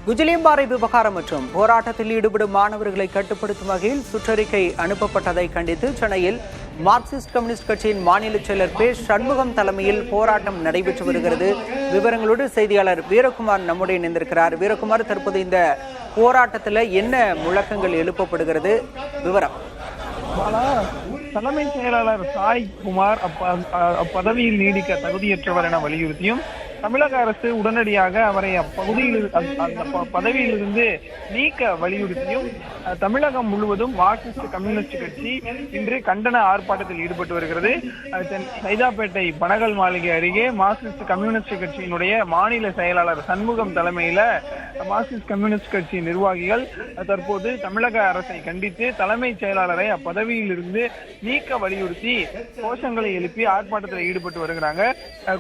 குஜிலியம்பாறை விவகாரம் மற்றும் போராட்டத்தில் ஈடுபடும் மாணவர்களை கட்டுப்படுத்தும் வகையில் சுற்றறிக்கை அனுப்பப்பட்டதை கண்டித்து சென்னையில் மார்க்சிஸ்ட் கம்யூனிஸ்ட் கட்சியின் மாநில செயலர் பே சண்முகம் தலைமையில் போராட்டம் நடைபெற்று வருகிறது. விவரங்களோடு செய்தியாளர் வீரகுமார் நம்முடைய இணைந்திருக்கிறார். வீரகுமார், தற்போது இந்த போராட்டத்தில் என்ன முழக்கங்கள் எழுப்பப்படுகிறது? விவரம். தலைமை செயலாளர் சாய் குமார் அப்பதவியில் நீடிக்க தகுதியற்றவர் என வலியுறுத்தியும் தமிழக அரசு உடனடியாக அவரை பதவியிலிருந்து நீக்க வலியுறுத்தியும் தமிழகம் முழுவதும் மார்க்சிஸ்ட் கம்யூனிஸ்ட் கட்சி இன்று கண்டன ஆர்ப்பாட்டத்தில் ஈடுபட்டு வருகிறது. சைதாப்பேட்டை பனகல் மாளிகை அருகே மார்க்சிஸ்ட் கம்யூனிஸ்ட் கட்சியினுடைய மாநில செயலாளர் சண்முகம் தலைமையில மார்க்சிஸ்ட் கம்யூனிஸ்ட் கட்சி நிர்வாகிகள் தற்போது தமிழக அரசை கண்டித்து தலைமைச் செயலாளரை அப்பதவியில் இருந்து நீக்க வலியுறுத்தி கோஷங்களை எழுப்பி ஆர்ப்பாட்டத்தில் ஈடுபட்டு வருகிறாங்க.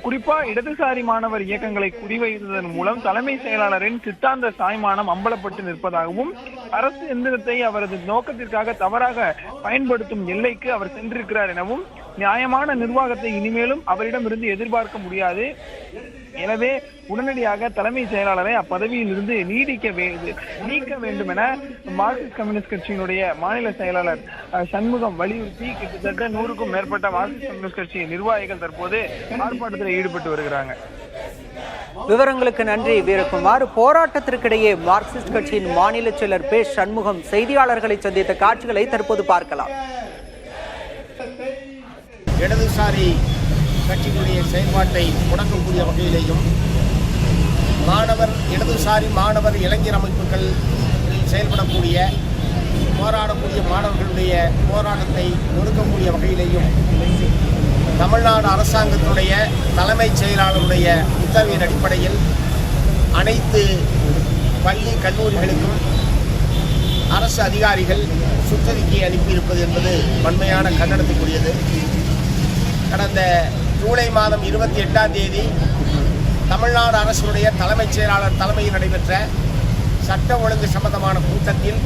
குறிப்பா இடதுசாரி மாணவர் இயக்கங்களை குறிவைத்ததன் மூலம் தலைமை செயலாளரின் சித்தாந்த சாய்மானம் அம்பலப்பட்டு நிற்பதாகவும் அரசு எந்திரத்தை அவரது நோக்கத்திற்காக தவறாக பயன்படுத்தும் எல்லைக்கு அவர் சென்றிருக்கிறார் எனவும் நியாயமான நிர்வாகத்தை இனிமேலும் அவரிடமிருந்து எதிர்பார்க்க முடியாது. எனவே உடனடியாக தலைமை செயலாளரை அப்பதவியில் இருந்து நீக்க வேண்டும் என மார்க்சிஸ்ட் கம்யூனிஸ்ட் கட்சியினுடைய மாநில செயலாளர் சண்முகம் வலியுறுத்தி கிட்டத்தட்ட 100க்கும் மேற்பட்ட மார்க்சிஸ்ட் கம்யூனிஸ்ட் கட்சி நிர்வாகிகள் தற்போது ஆர்ப்பாட்டத்தில் ஈடுபட்டு வருகிறாங்க. விவரங்களுக்கு நன்றி வீரகுமார். போராட்டத்திற்கிடையே மார்க்சிஸ்ட் கட்சியின் மாநில செயலர் பே சண்முகம் செய்தியாளர்களை சந்தித்த காட்சிகளை தற்போது பார்க்கலாம். இடதுசாரி கட்சிகளுடைய செயல்பாட்டை முடக்கக்கூடிய வகையிலேயும் இடதுசாரி மாணவர் இளைஞர் அமைப்புகள் செயல்படக்கூடிய போராடக்கூடிய மாணவர்களுடைய போராட்டத்தை ஒடுக்கக்கூடிய வகையிலேயும் தமிழ்நாடு அரசாங்கத்தினுடைய தலைமைச் செயலாளருடைய உத்தரவின் அடிப்படையில் அனைத்து பள்ளி கல்லூரிகளுக்கும் அரசு அதிகாரிகள் சுற்றறிக்கை அனுப்பியிருப்பது என்பது வன்மையான கண்டனத்துக்குரியது. கடந்த ஜூலை மாதம் 28ஆம் தேதி தமிழ்நாடு அரசுடைய தலைமைச் செயலாளர் தலைமையில் நடைபெற்ற சட்ட ஒழுங்கு சம்பந்தமான கூட்டத்தில்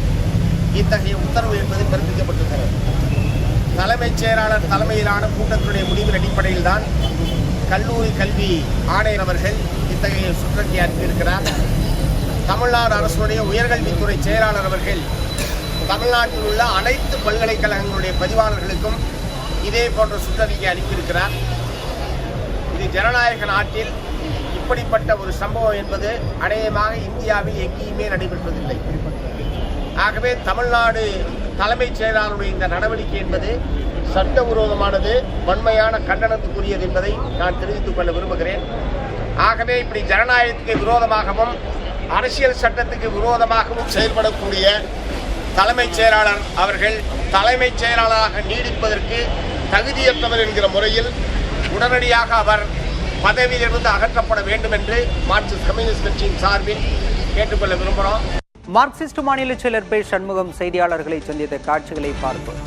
இத்தகைய உத்தரவு என்பது பிறப்பிக்கப்பட்டிருக்கிறது. தலைமைச் செயலாளர் தலைமையிலான கூட்டத்தினுடைய முடிவின் அடிப்படையில் தான் கல்லூரி கல்வி ஆணையர் அவர்கள் இத்தகைய சுற்றறிக்கை அனுப்பியிருக்கிறார். தமிழ்நாடு அரசுடைய உயர்கல்வித்துறை செயலாளர் அவர்கள் தமிழ்நாட்டில் உள்ள அனைத்து பல்கலைக்கழகங்களுடைய பதிவாளர்களுக்கும் இதே போன்ற சுற்றறிக்கை அனுப்பியிருக்கிறார். இது ஜனநாயக நாட்டில் இப்படிப்பட்ட ஒரு சம்பவம் என்பது அநேகமாக இந்தியாவில் எங்கேயுமே நடைபெறுவதில்லை. ஆகவே தமிழ்நாடு தலைமைச் செயலாளருடைய இந்த நடவடிக்கை என்பது சட்டவிரோதமானது, வன்மையான கண்டனத்துக்குரியது என்பதை நான் தெரிவித்துக் கொள்ள விரும்புகிறேன். ஆகவே இப்படி ஜனநாயகத்துக்கு விரோதமாகவும் அரசியல் சட்டத்துக்கு விரோதமாகவும் செயல்படக்கூடிய தலைமைச் செயலாளர் அவர்கள் தலைமைச் செயலாளராக நீடிப்பதற்கு தகுதியற்றவர் என்கிற முறையில் உடனடியாக அவர் பதவியிலிருந்து அகற்றப்பட வேண்டும் என்று மார்க்சிஸ்ட் கம்யூனிஸ்ட் கட்சியின் சார்பில் கேட்டுக்கொள்ள விரும்புகிறோம். மார்க்சிஸ்ட் மாநில செயலர் பே சண்முகம் செய்தியாளர்களை சந்தித்த காட்சிகளை பார்ப்போம்.